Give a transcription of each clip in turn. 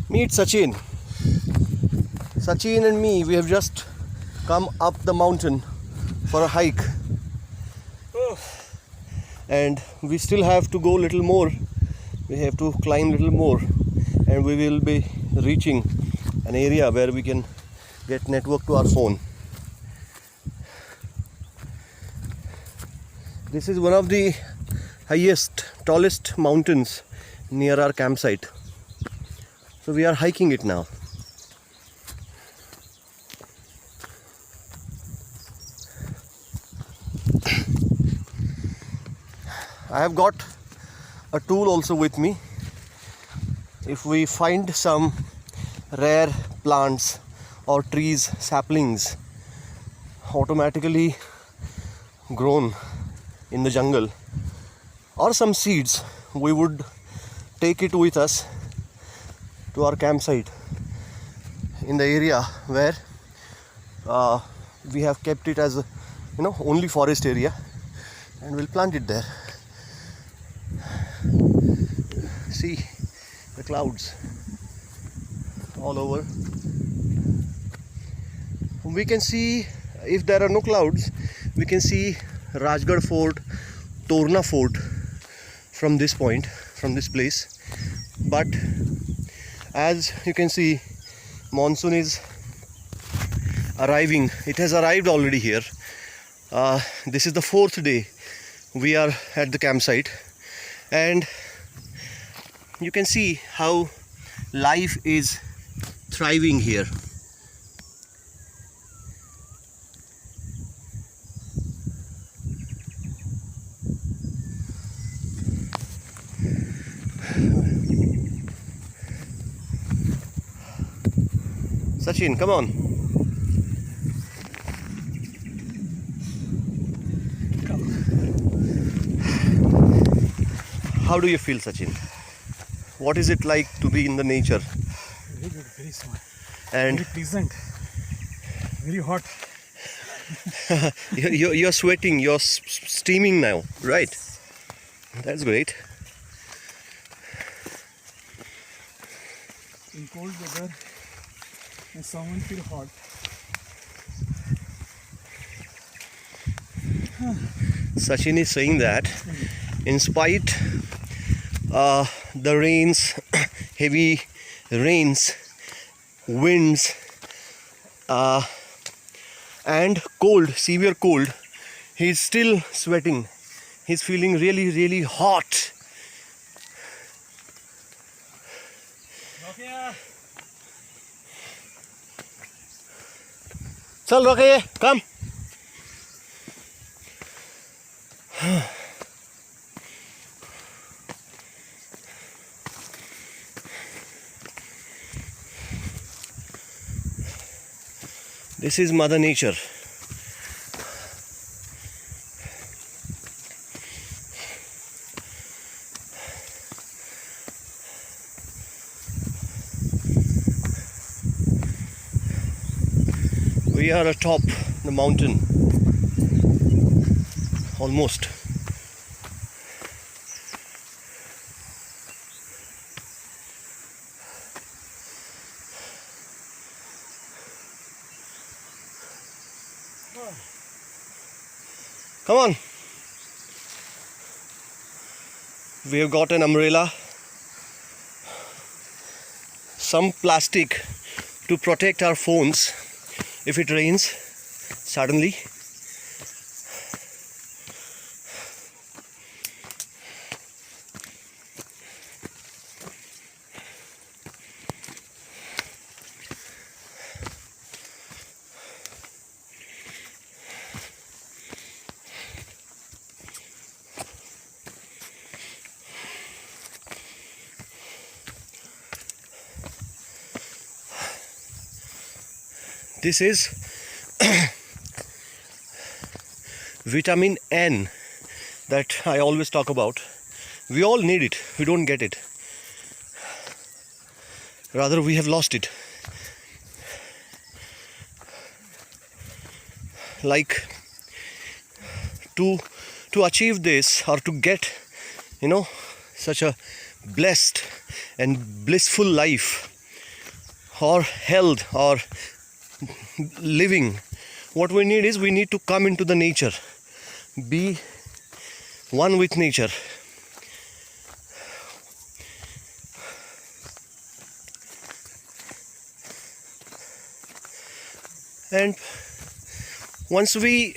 Meet Sachin. Sachin and me, we have just come up the mountain for a hike. And we still have to go a little more. We have to climb a little more. And we will be reaching an area where we can get network to our phone. This is one of the highest, tallest mountains near our campsite. So we are hiking it now. I have got a tool also with me. If we find some rare plants or trees, saplings automatically grown in the jungle, or some seeds, we would take it with us to our campsite in the area where we have kept it as only forest area, and we'll plant it there. See the clouds all over. We can see, if there are no clouds, we can see Rajgarh Fort, Torna Fort from this point, from this place. But as you can see, monsoon is arriving. It has arrived already here. This is the 4th day we are at the campsite, and you can see how life is thriving here. Sachin, come on. How do you feel, Sachin? What is it like to be in the nature? Very good, very smart. And very pleasant, very hot. you're sweating, you're steaming now, right? That's great. In cold weather, when someone feel hot. Sachin is saying that in spite the rains, heavy rains, winds, and cold, severe cold, he's still sweating. He's feeling really, really hot. Chal Rocky, come. This is Mother Nature. We are atop the mountain, almost. Come on. We have got an umbrella, some plastic to protect our phones if it rains suddenly. This is vitamin N that I always talk about. We all need it. We don't get it. Rather, we have lost it. Like to achieve this, or to get, such a blessed and blissful life, or health or living, what we need is we need to come into the nature, be one with nature. And once we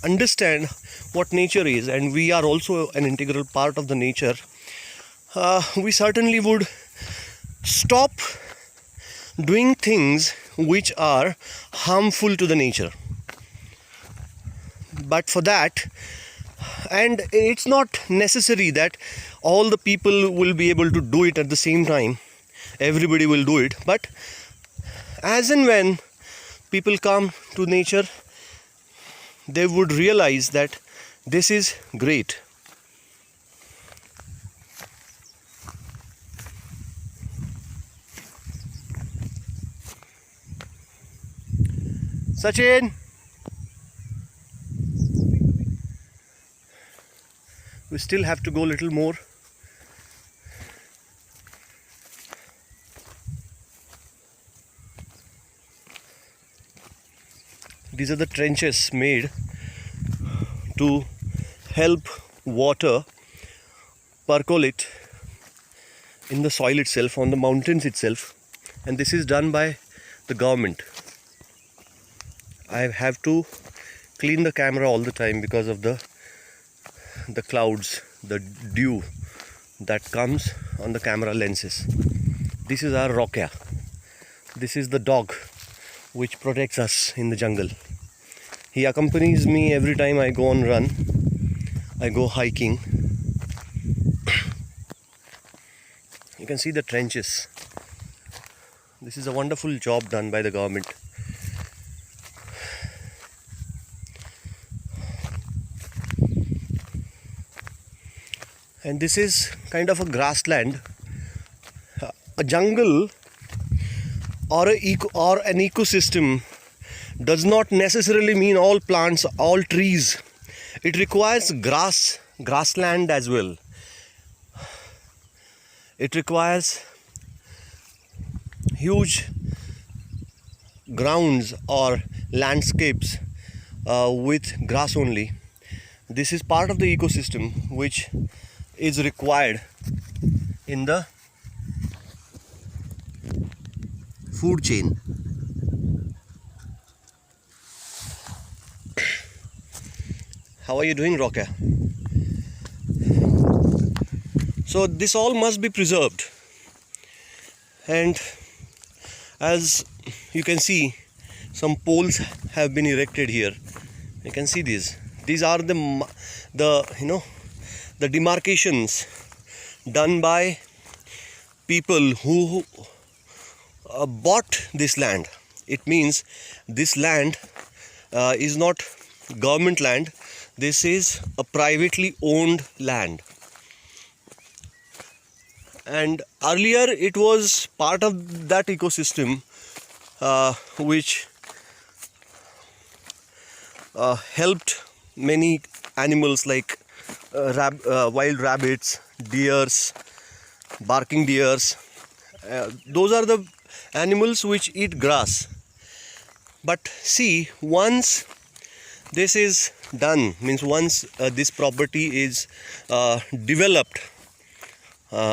understand what nature is, and we are also an integral part of the nature, we certainly would stop doing things which are harmful to the nature. But for that, and it's not necessary that all the people will be able to do it at the same time, everybody will do it, but as and when people come to nature, they would realize that this is great. Sachin, we still have to go a little more. These are the trenches made to help water percolate in the soil itself, on the mountains itself, and this is done by the government. I have to clean the camera all the time because of the clouds, the dew that comes on the camera lenses. This is our Rokia. This is the dog which protects us in the jungle. He accompanies me every time I go on run, I go hiking. You can see the trenches. This is a wonderful job done by the government. And this is kind of a grassland. A jungle or an ecosystem does not necessarily mean all plants, all trees. It requires grassland as well. It requires huge grounds or landscapes with grass only. This is part of the ecosystem which is required in the food chain. How are you doing, Rokia? So this all must be preserved, and as you can see, some poles have been erected here. You can see these are the demarcations done by people who bought this land. It means this land is not government land. This is a privately owned land, and earlier it was part of that ecosystem which helped many animals like wild rabbits, deers, barking deers. Those are the animals which eat grass. But see, once this is done, means once this property is developed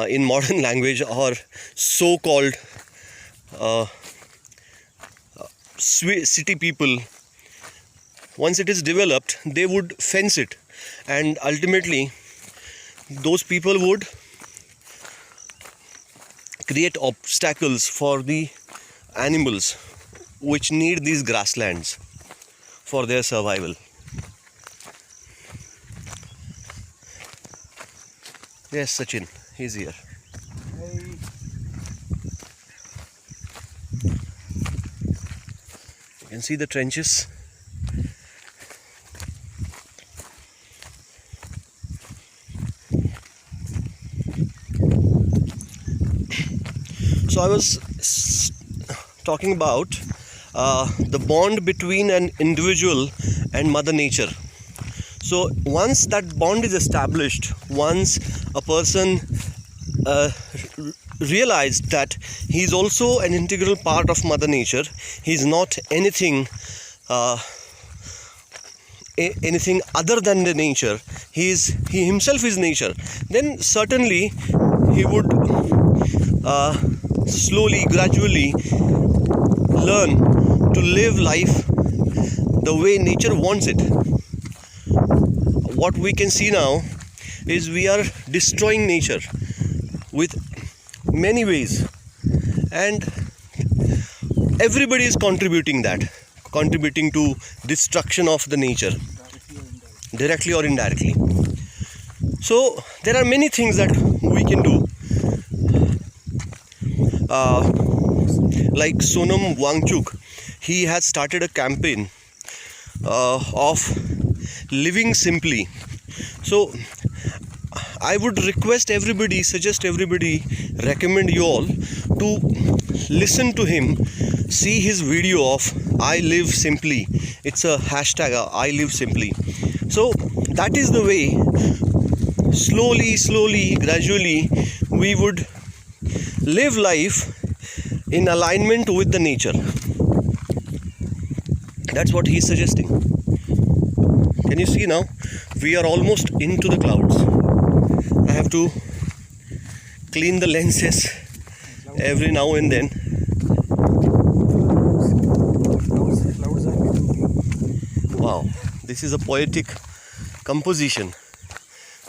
in modern language, or so-called city people, once it is developed, they would fence it, and ultimately those people would create obstacles for the animals which need these grasslands for their survival. Yes, Sachin, he's here. Hey. You can see the trenches. So I was talking about the bond between an individual and Mother Nature. So once that bond is established, once a person realized that he is also an integral part of Mother Nature. He is not anything anything other than the nature. He himself is nature. Then certainly he would slowly, gradually learn to live life the way nature wants it. What we can see now is we are destroying nature with many ways, and everybody is contributing to destruction of the nature, directly or indirectly. So there are many things that we can do. Like Sonam Wangchuk, he has started a campaign of living simply. So I would request everybody, suggest everybody, recommend you all to listen to him, see his video of I Live Simply. It's a hashtag, I Live Simply. So that is the way, slowly, gradually, we would live life in alignment with the nature. That's what he's suggesting. Can you see now? We are almost into the clouds. I have to clean the lenses every now and then. Clouds are getting. Wow, this is a poetic composition.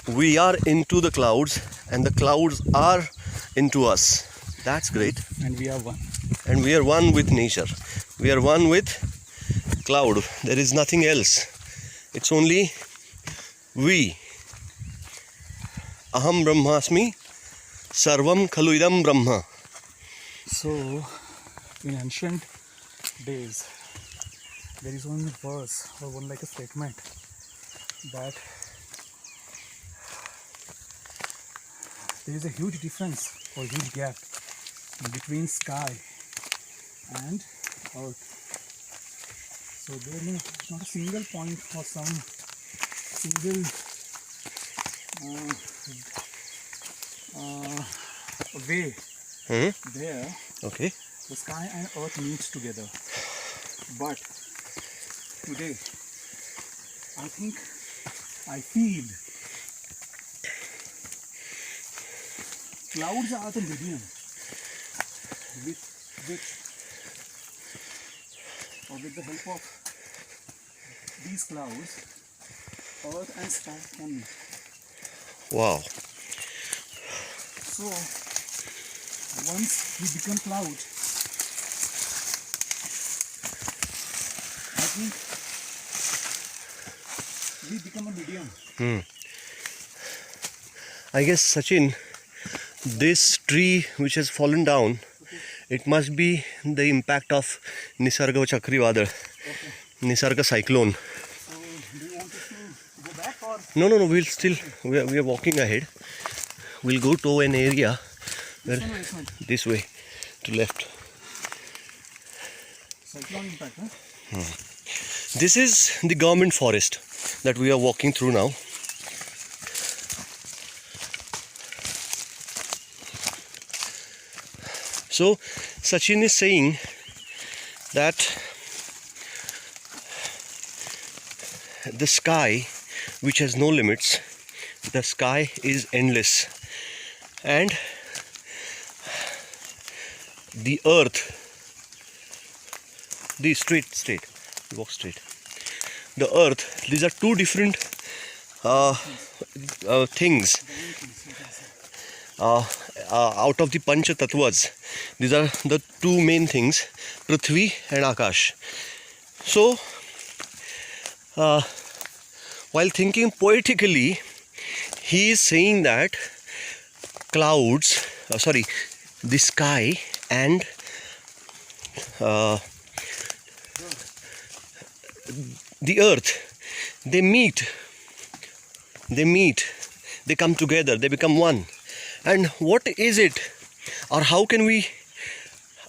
We are into the clouds and the clouds are into us. That's great. And we are one. And we are one with nature. We are one with cloud. There is nothing else. It's only we. Aham Brahmasmi, Sarvam Khaluidam Brahma. So, in ancient days, there is one verse or one like a statement that there is a huge difference or huge gap between sky and earth. So there is not a single point or some single way there. Okay. The sky and earth meets together. But today, I feel clouds are the medium with which, or with the help of these clouds, earth and sky can meet. Wow. So, once we become cloud, I think we become a medium. I guess, Sachin, this tree which has fallen down, it must be the impact of Nisarga Chakrivadar, Nisarga cyclone. So, do you want us to go back or? No, we are walking ahead. We'll go to an area where, this way, to left. Cyclone impact, huh? This is the government forest that we are walking through now. So Sachin is saying that the sky, which has no limits, the sky is endless, and the earth, the straight, walk straight. The earth, these are two different things out of the Pancha Tattvas. These are the two main things, Prithvi and Akash. So, while thinking poetically, he is saying that the sky and the earth, they meet, they come together, they become one. And what is it, or how can we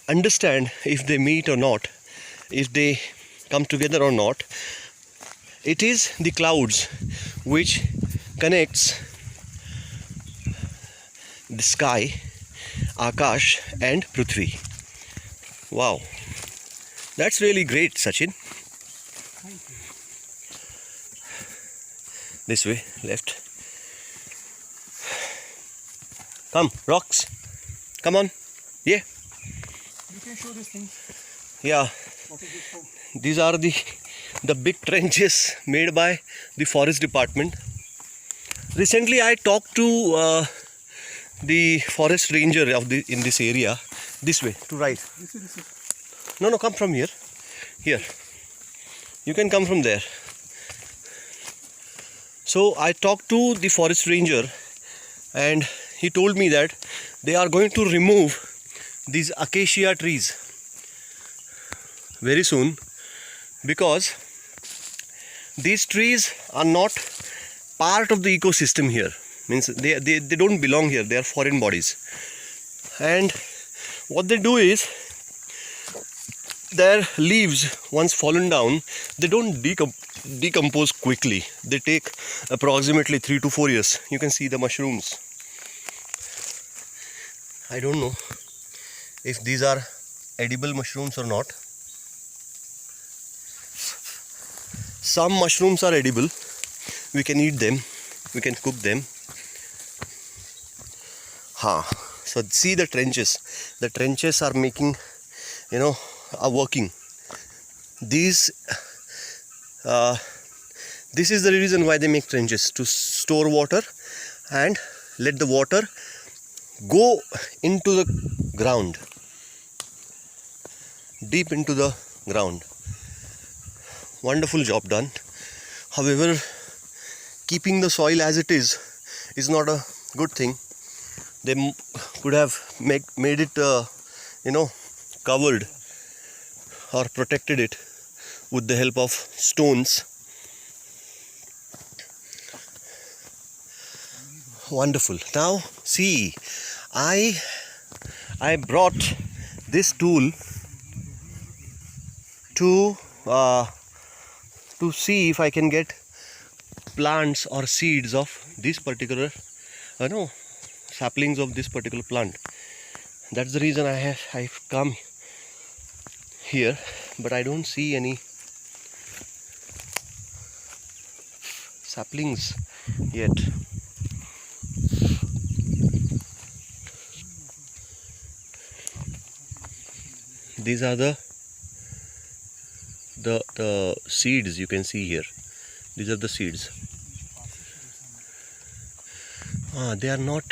understand if they meet or not, if they come together or not? It is the clouds which connects the sky Akash and Prithvi. Wow, that's really great, Sachin. Thank you. This way, left. Come, rocks. Come on. Yeah. You can show this thing. Yeah. What is it for? These are the big trenches made by the forest department. Recently, I talked to the forest ranger in this area. This way, to right. This is. No, come from here. Here. You can come from there. So I talked to the forest ranger, and he told me that they are going to remove these acacia trees very soon, because these trees are not part of the ecosystem here. Means they don't belong here. They are foreign bodies. And what they do is, their leaves, once fallen down, they don't decompose quickly. They take approximately 3 to 4 years. You can see the mushrooms. I don't know if these are edible mushrooms or not. Some mushrooms are edible. We can eat them. We can cook them. So see the trenches. The trenches are making, are working. This is the reason why they make trenches, to store water and let the water go into the ground, deep into the ground. Wonderful job done. However, keeping the soil as it is not a good thing. They could have made it covered or protected it with the help of stones. Wonderful. Now see, I brought this tool to see if I can get plants or seeds of this particular saplings of this particular plant. That's the reason I've come here, but I don't see any saplings yet. These are the seeds you can see here. These are the seeds. They are not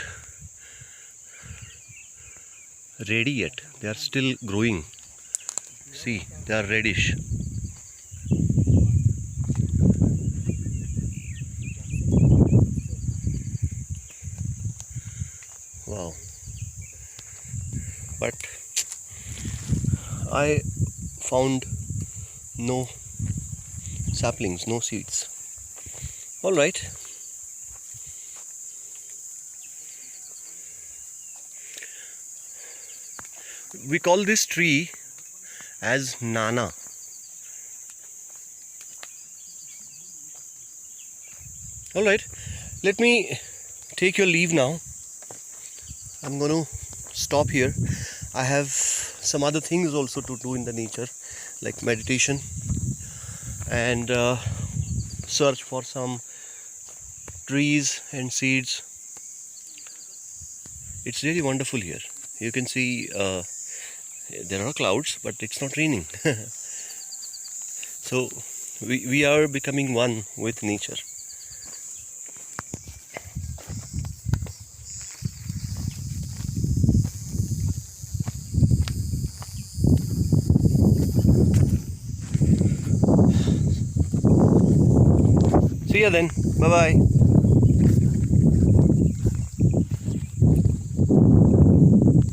ready yet. They are still growing. See, they are reddish. Wow. But I found no saplings, no seeds. All right. We call this tree as Nana. All right. Let me take your leave now. I'm going to stop here. I have some other things also to do in the nature, like meditation and search for some trees and seeds. It's really wonderful here. You can see there are clouds, but it's not raining. So we are becoming one with nature. See you then. Bye bye.